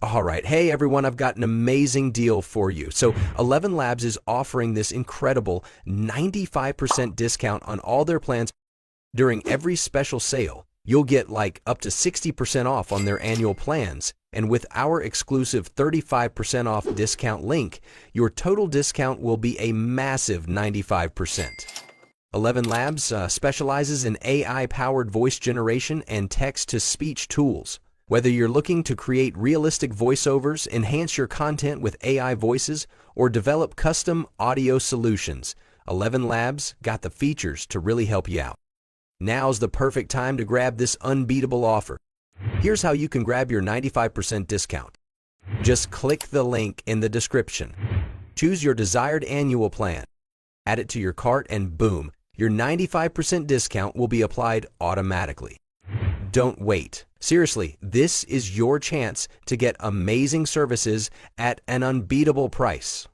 All right. Hey, everyone, I've got an amazing deal for you. So, ElevenLabs is offering this incredible 95% discount on all their plans during every special sale. You'll get like up to 60% off on their annual plans. And with our exclusive 35% off discount link, your total discount will be a massive 95%. ElevenLabs specializes in AI-powered voice generation and text-to-speech tools. Whether you're looking to create realistic voiceovers, enhance your content with AI voices, or develop custom audio solutions, ElevenLabs got the features to really help you out. Now's the perfect time to grab this unbeatable offer. Here's how you can grab your 95% discount. Just click the link in the description. Choose your desired annual plan. Add it to your cart and boom, your 95% discount will be applied automatically. Don't wait. Seriously, this is your chance to get amazing services at an unbeatable price.